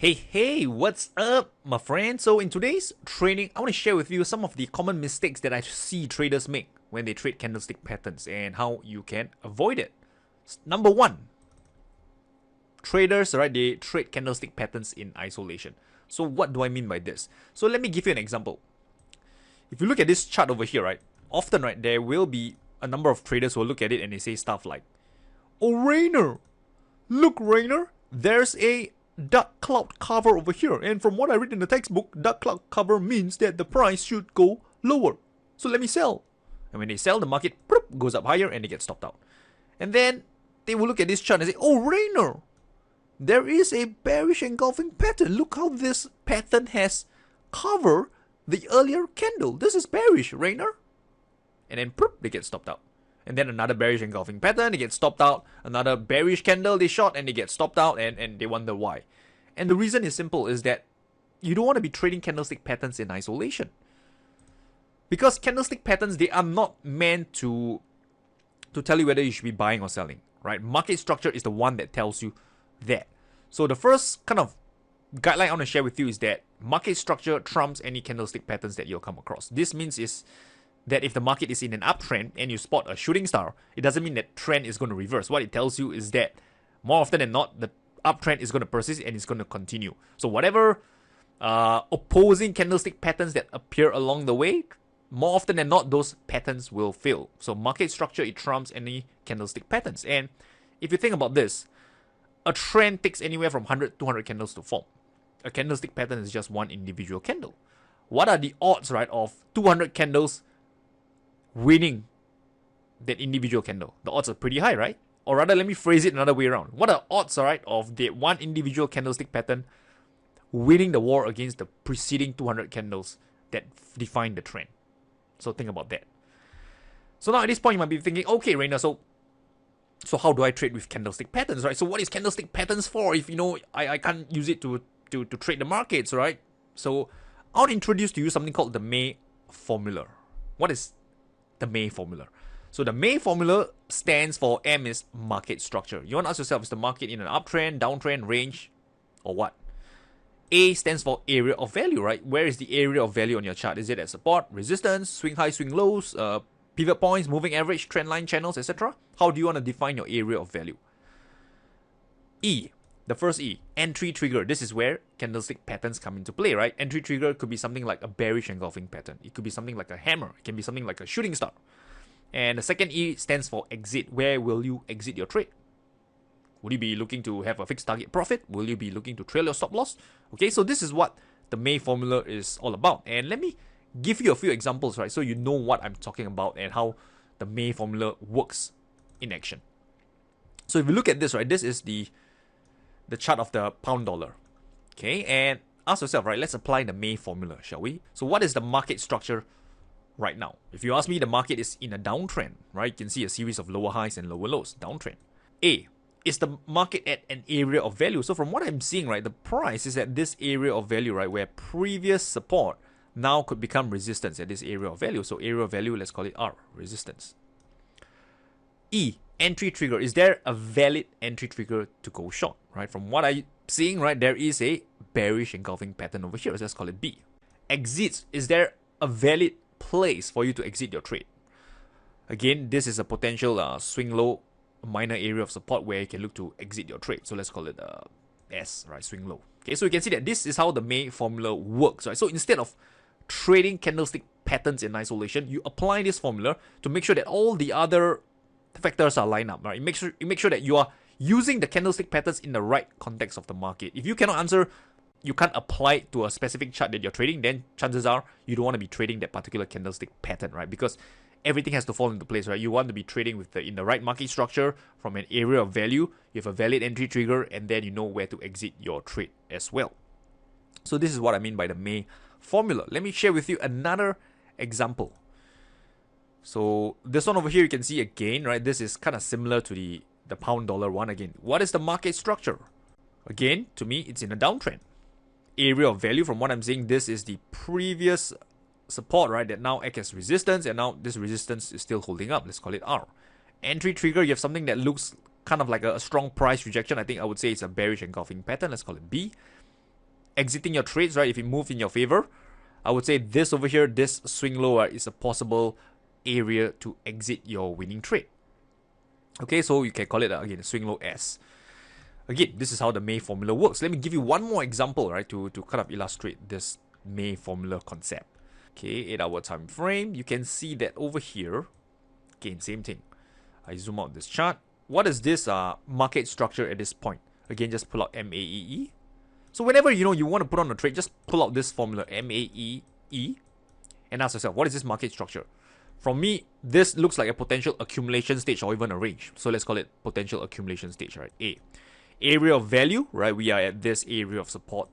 Hey, what's up, my friend? So in today's training, I want to share with you some of the common mistakes that I see traders make when they trade candlestick patterns and how you can avoid it. Number one, traders, right, they trade candlestick patterns in isolation. So what do I mean by this? So let me give you an example. If you look at this chart over here, right, often, right, there will be a number of traders who will look at it and they say stuff like, "Oh, Rayner, look, Rayner, there's a dark cloud cover over here, and from what I read in the textbook, dark cloud cover means that the price should go lower. So let me sell." And when they sell, the market goes up higher and they get stopped out. And then they will look at this chart and say, "Oh, Rayner, there is a bearish engulfing pattern. Look how this pattern has covered the earlier candle. This is bearish, Rayner." And then they get stopped out. And then another bearish engulfing pattern, they get stopped out. Another bearish candle, they short and they get stopped out, and they wonder why. And the reason is simple, is that you don't want to be trading candlestick patterns in isolation. Because candlestick patterns, they are not meant to tell you whether you should be buying or selling, right? Market structure is the one that tells you that. So the first kind of guideline I want to share with you is that market structure trumps any candlestick patterns that you'll come across. This means is that if the market is in an uptrend and you spot a shooting star, it doesn't mean that trend is going to reverse. What it tells you is that more often than not, the uptrend is going to persist and it's going to continue. So whatever opposing candlestick patterns that appear along the way, more often than not, those patterns will fail. So market structure, it trumps any candlestick patterns. And if you think about this, a trend takes anywhere from 100 to 200 candles to form. A candlestick pattern is just one individual candle. What are the odds, right, of 200 candles winning that individual candle? The odds are pretty high, right? Or rather, let me phrase it another way around. What are the odds, right, of the one individual candlestick pattern winning the war against the preceding 200 candles that define the trend? So think about that. So now at this point, you might be thinking, okay, Rayner, so how do I trade with candlestick patterns, right? So what is candlestick patterns for if, I can't use it to trade the markets, right? So I want to introduce to you something called the May formula. What is the May formula? So the May formula stands for M is market structure. You want to ask yourself, is the market in an uptrend, downtrend, range, or what? A stands for area of value, right? Where is the area of value on your chart? Is it at support, resistance, swing high, swing lows, pivot points, moving average, trend line channels, etc.? How do you want to define your area of value? E, the first E, entry trigger. This is where candlestick patterns come into play, right? Entry trigger could be something like a bearish engulfing pattern. It could be something like a hammer. It can be something like a shooting star. And the second E stands for exit. Where will you exit your trade? Will you be looking to have a fixed target profit? Will you be looking to trail your stop loss? Okay, so this is what the May formula is all about. And let me give you a few examples, right? So you know what I'm talking about and how the May formula works in action. So if you look at this, right, this is the chart of the pound dollar. Okay, and ask yourself, right, let's apply the May formula, shall we? So what is the market structure right now? If you ask me, the market is in a downtrend, right? You can see a series of lower highs and lower lows, downtrend. A, is the market at an area of value? So from what I'm seeing, right, the price is at this area of value, right, where previous support now could become resistance at this area of value. So area of value, let's call it R, resistance. E, entry trigger. Is there a valid entry trigger to go short, right? From what I'm seeing, right, there is a bearish engulfing pattern over here. So let's call it B. Exits. Is there a valid place for you to exit your trade? Again, this is a potential swing low, minor area of support where you can look to exit your trade. So let's call it S, right, swing low. Okay, so you can see that this is how the May formula works, right? So instead of trading candlestick patterns in isolation, you apply this formula to make sure that all the other factors are lined up, right? Make sure that you are using the candlestick patterns in the right context of the market. If you cannot answer, you can't apply it to a specific chart that you're trading, then chances are you don't want to be trading that particular candlestick pattern, right? Because everything has to fall into place, right? You want to be trading with in the right market structure from an area of value. You have a valid entry trigger, and then you know where to exit your trade as well. So this is what I mean by the May formula. Let me share with you another example. So this one over here, you can see again, right? This is kind of similar to the pound dollar one again. What is the market structure? Again, to me, it's in a downtrend. Area of value, from what I'm saying, this is the previous support, right, that now acts as resistance, and now this resistance is still holding up. Let's call it R. Entry trigger, you have something that looks kind of like a strong price rejection. I think I would say it's a bearish engulfing pattern. Let's call it B. exiting your trades, right, if it moves in your favor, I would say this over here, this swing low, is a possible area to exit your winning trade. Okay, so you can call it again swing low S. Again, this is how the May formula works. Let me give you one more example, right, to kind of illustrate this May formula concept. Okay, 8-hour time frame. You can see that over here, again, same thing. I zoom out this chart. What is this market structure at this point? Again, just pull out MAEE. So whenever you want to put on a trade, just pull out this formula MAEE and ask yourself, what is this market structure? From me, this looks like a potential accumulation stage or even a range. So let's call it potential accumulation stage, right? A. Area of value, right? We are at this area of support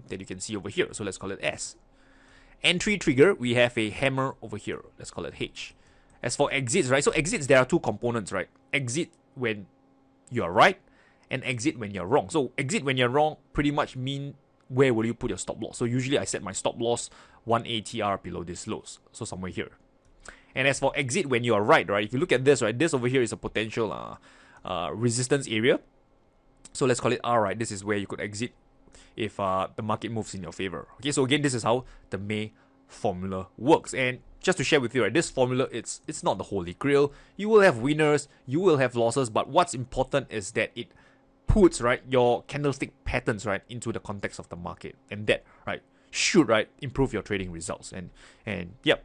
that you can see over here. So let's call it S. Entry trigger, we have a hammer over here. Let's call it H. As for exits, right? So exits, there are two components, right? Exit when you are right and exit when you're wrong. So exit when you're wrong pretty much mean where will you put your stop loss. So usually I set my stop loss 1 ATR below this lows. So somewhere here. And as for exit when you are right, if you look at this, right? This over here is a potential resistance area. So let's call it R, right? This is where you could exit if the market moves in your favor. Okay, so again, this is how the May formula works. And just to share with you, right, this formula, it's not the holy grail. You will have winners, you will have losses, but what's important is that it puts, right, your candlestick patterns, right, into the context of the market. And that, right, should, right, improve your trading results. And yep.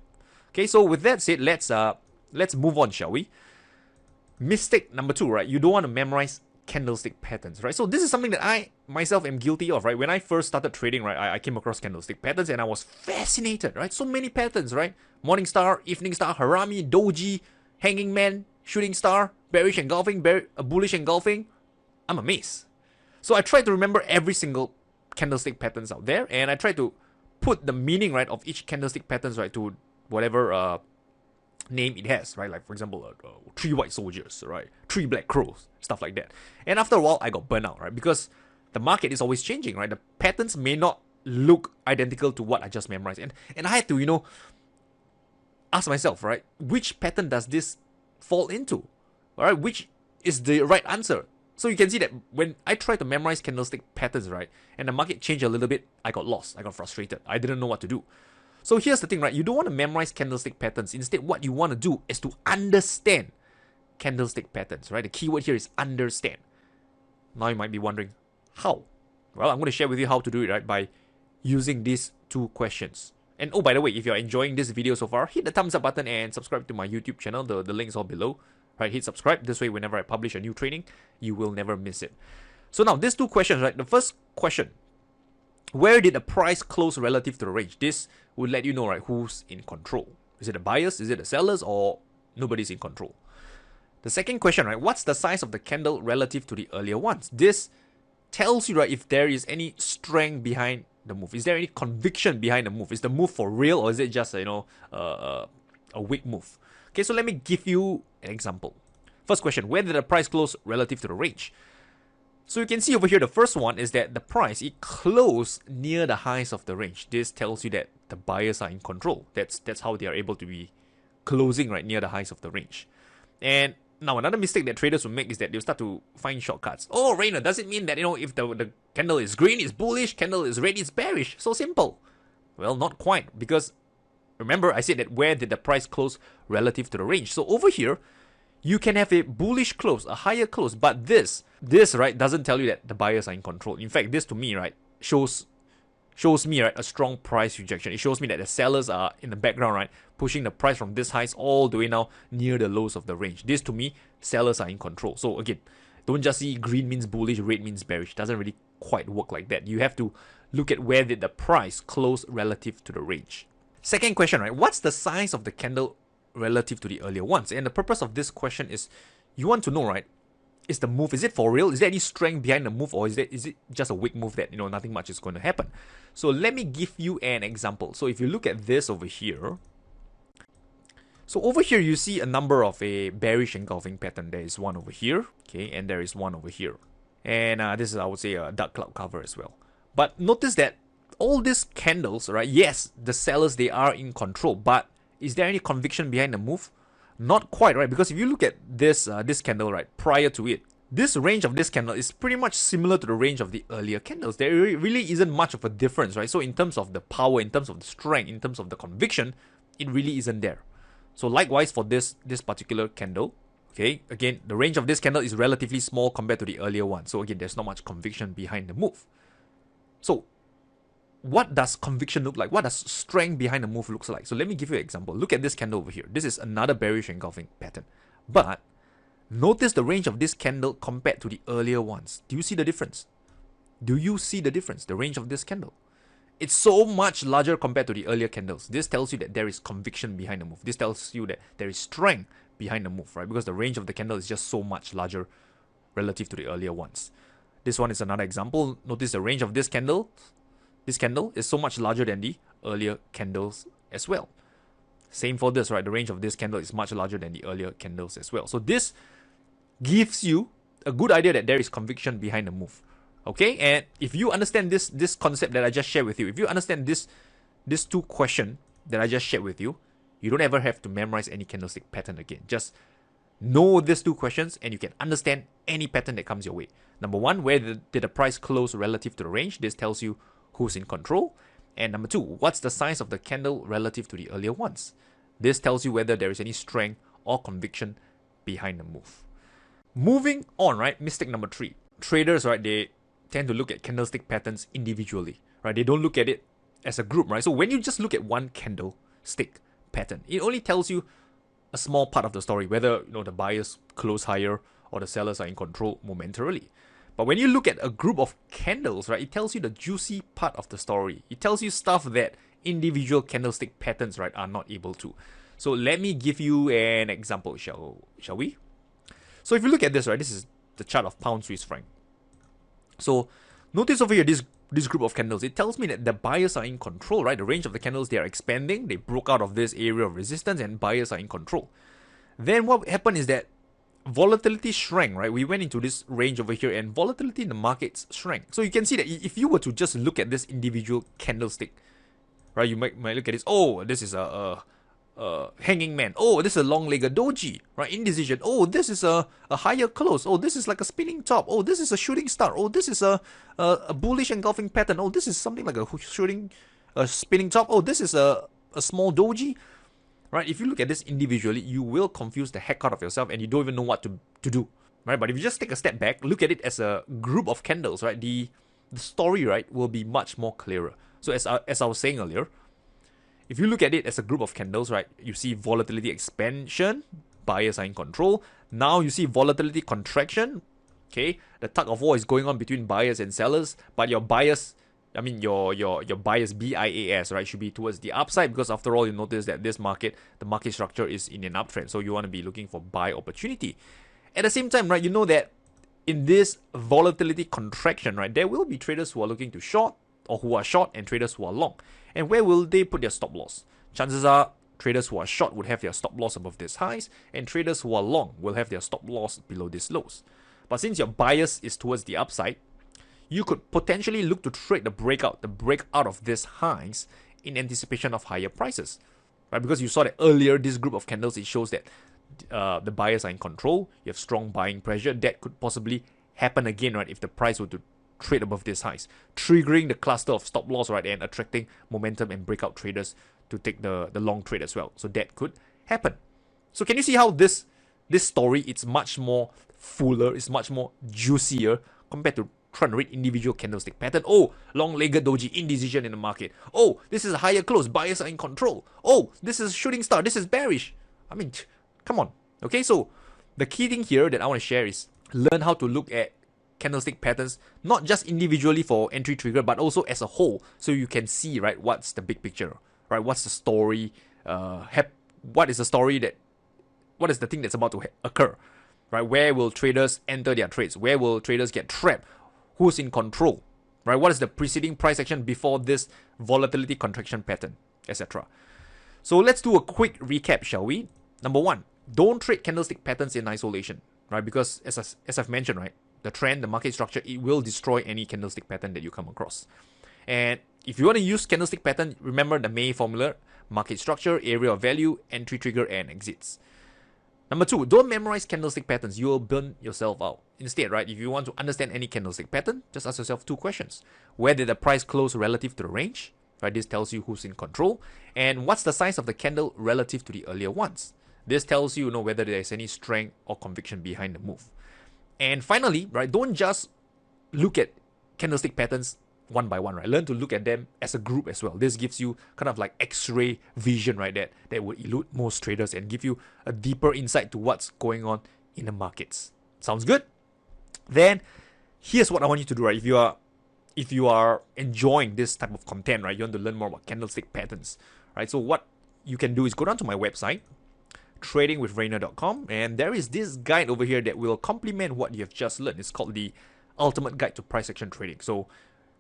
Okay, so with that said, let's move on, shall we? Mistake number 2, right? You don't want to memorize candlestick patterns, right? So this is something that I myself am guilty of, right? When I first started trading, right, I came across candlestick patterns and I was fascinated, right? So many patterns, right? Morning star, evening star, harami, doji, hanging man, shooting star, bearish engulfing, bullish engulfing. I'm amazed. So I tried to remember every single candlestick patterns out there, and I tried to put the meaning, right, of each candlestick patterns, right, to whatever name it has, right? Like for example, 3 white soldiers, right? 3 black crows, stuff like that. And after a while, I got burnt out, right? Because the market is always changing, right? The patterns may not look identical to what I just memorized, and I had to, ask myself, right? Which pattern does this fall into? All right, which is the right answer? So you can see that when I try to memorize candlestick patterns, right, and the market changed a little bit, I got lost, I got frustrated, I didn't know what to do. So here's the thing, right? You don't want to memorize candlestick patterns. Instead, what you want to do is to understand candlestick patterns, right? The keyword here is understand. Now you might be wondering, how? Well, I'm going to share with you how to do it, right? By using these 2 questions. And oh, by the way, if you're enjoying this video so far, hit the thumbs up button and subscribe to my YouTube channel. The link's all below. Right? Hit subscribe. This way, whenever I publish a new training, you will never miss it. So now, these 2 questions, right? The first question, where did the price close relative to the range? This will let you know, right, who's in control. Is it the buyers? Is it the sellers? Or nobody's in control? The second question, right, what's the size of the candle relative to the earlier ones? This tells you, right, if there is any strength behind the move. Is there any conviction behind the move? Is the move for real, or is it just, a weak move? Okay, so let me give you an example. First question, where did the price close relative to the range? So you can see over here, the first one is that the price, it closed near the highs of the range. This tells you that the buyers are in control. That's how they are able to be closing right near the highs of the range. And now another mistake that traders will make is that they'll start to find shortcuts. Oh, Rayner, does it mean that, if the candle is green, it's bullish, candle is red, it's bearish? So simple. Well, not quite, because remember I said that where did the price close relative to the range? So over here, you can have a bullish close, a higher close, but this, right, doesn't tell you that the buyers are in control. In fact, this to me, right, shows me, right, a strong price rejection. It shows me that the sellers are in the background, right, pushing the price from this highs all the way now near the lows of the range. This to me, sellers are in control. So again, don't just see green means bullish, red means bearish. It doesn't really quite work like that. You have to look at where did the price close relative to the range. Second question, right, what's the size of the candle relative to the earlier ones? And the purpose of this question is you want to know, right, is the move, is it for real? Is there any strength behind the move, or is it just a weak move that, nothing much is going to happen? So let me give you an example. So if you look at this over here, so over here you see a number of a bearish engulfing pattern. There is one over here, okay, and there is one over here. And this is, I would say, a dark cloud cover as well. But notice that all these candles, right, yes, the sellers, they are in control, but is there any conviction behind the move? Not quite, right? Because if you look at this candle, right, prior to it, this range of this candle is pretty much similar to the range of the earlier candles. There really isn't much of a difference, right? So in terms of the power, in terms of the strength, in terms of the conviction, it really isn't there. So likewise for this particular candle, okay, again, the range of this candle is relatively small compared to the earlier one. So again, there's not much conviction behind the move. So what does conviction look like? What does strength behind the move looks like? So let me give you an example. Look at this candle over here. This is another bearish engulfing pattern. But notice the range of this candle compared to the earlier ones. Do you see the difference? Do you see the difference? The range of this candle. It's so much larger compared to the earlier candles. This tells you that there is conviction behind the move. This tells you that there is strength behind the move, right? Because the range of the candle is just so much larger relative to the earlier ones. This one is another example. Notice the range of this candle. This candle is so much larger than the earlier candles as well. Same for this, right? The range of this candle is much larger than the earlier candles as well. So this gives you a good idea that there is conviction behind the move. Okay, and if you understand this concept that I just shared with you, if you understand this two question that I just shared with you, you don't ever have to memorize any candlestick pattern again. Just know these two questions and you can understand any pattern that comes your way. Number one, where did the price close relative to the range? This tells you who's in control. And number two, what's the size of the candle relative to the earlier ones? This tells you whether there is any strength or conviction behind the move. Moving on, right? Mistake number three. Traders, right, they tend to look at candlestick patterns individually, right? They don't look at it as a group, right? So when you just look at one candlestick pattern, it only tells you a small part of the story, whether the buyers close higher or the sellers are in control momentarily. But when you look at a group of candles, right, it tells you the juicy part of the story. It tells you stuff that individual candlestick patterns, right, are not able to. So let me give you an example, shall we? So if you look at this, right, this is the chart of pound Swiss franc. So notice over here, this group of candles, it tells me that the buyers are in control, right? The range of the candles, they are expanding. They broke out of this area of resistance and buyers are in control. Then what happened is that volatility shrank, right? We went into this range over here and volatility in the markets shrank. So you can see that if you were to just look at this individual candlestick, right, you might look at this. Oh, this is a hanging man. Oh, this is a long-legged doji, right? Indecision. Oh, this is a higher close. Oh, this is like a spinning top. Oh, this is a shooting star. Oh, this is a bullish engulfing pattern. Oh, this is something like a spinning top. Oh, this is a small doji, right? If you look at this individually, you will confuse the heck out of yourself and you don't even know what to do, right? But if you just take a step back, look at it as a group of candles, right? The story, right, will be much more clearer. So as I was saying earlier, if you look at it as a group of candles, right, you see volatility expansion, buyers are in control. Now you see volatility contraction, okay? The tug of war is going on between buyers and sellers, but your bias, your bias, BIAS, right, should be towards the upside because after all, you notice that the market structure is in an uptrend. So you want to be looking for buy opportunity. At the same time, right, you know that in this volatility contraction, right, there will be traders who are looking to short or who are short and traders who are long. And where will they put their stop loss? Chances are traders who are short would have their stop loss above these highs, and traders who are long will have their stop loss below these lows. But since your bias is towards the upside, you could potentially look to trade the breakout of these highs in anticipation of higher prices, right? Because you saw that earlier, this group of candles, it shows that the buyers are in control. You have strong buying pressure. That could possibly happen again, right? If the price were to trade above these highs, triggering the cluster of stop loss, right, and attracting momentum and breakout traders to take the long trade as well. So that could happen. So can you see how this story, it's much more fuller, it's much more juicier compared to trying to read individual candlestick pattern. Oh, long-legged doji, indecision in the market. Oh, this is a higher close, buyers are in control. Oh, this is a shooting star, this is bearish. Come on. Okay, so the key thing here that I want to share is learn how to look at candlestick patterns, not just individually for entry trigger, but also as a whole, so you can see, right, what's the big picture, right? What's the story? What is the story what is the thing that's about to occur, right? Where will traders enter their trades? Where will traders get trapped? Who's in control, right? What is the preceding price action before this volatility contraction pattern, etc. So let's do a quick recap, shall we? Number one, don't trade candlestick patterns in isolation, right? Because as I've mentioned, right, the trend, the market structure, it will destroy any candlestick pattern that you come across. And if you want to use candlestick pattern, remember the May formula: market structure, area of value, entry trigger, and exits. Number two, don't memorize candlestick patterns. You will burn yourself out. Instead, right, if you want to understand any candlestick pattern, just ask yourself two questions. Where did the price close relative to the range? Right, this tells you who's in control. And what's the size of the candle relative to the earlier ones? This tells you, whether there's any strength or conviction behind the move. And finally, right, don't just look at candlestick patterns one by one, right? Learn to look at them as a group as well. This gives you kind of like X-ray vision, right? That would elude most traders and give you a deeper insight to what's going on in the markets. Sounds good? Then here's what I want you to do, right? If you are enjoying this type of content, right? You want to learn more about candlestick patterns, right? So what you can do is go down to my website, tradingwithrayner.com, and there is this guide over here that will complement what you have just learned. It's called the Ultimate Guide to Price Action Trading. So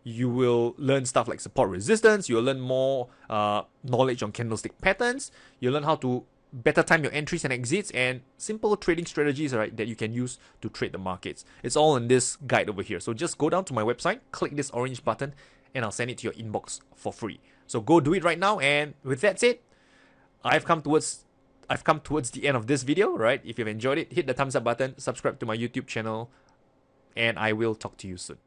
you will learn stuff like support resistance. You'll learn more knowledge on candlestick patterns. You'll learn how to better time your entries and exits and simple trading strategies, right, that you can use to trade the markets. It's all in this guide over here. So just go down to my website, click this orange button, and I'll send it to your inbox for free. So go do it right now. And with that said, I've come towards the end of this video, right? If you've enjoyed it, hit the thumbs up button, subscribe to my YouTube channel, and I will talk to you soon.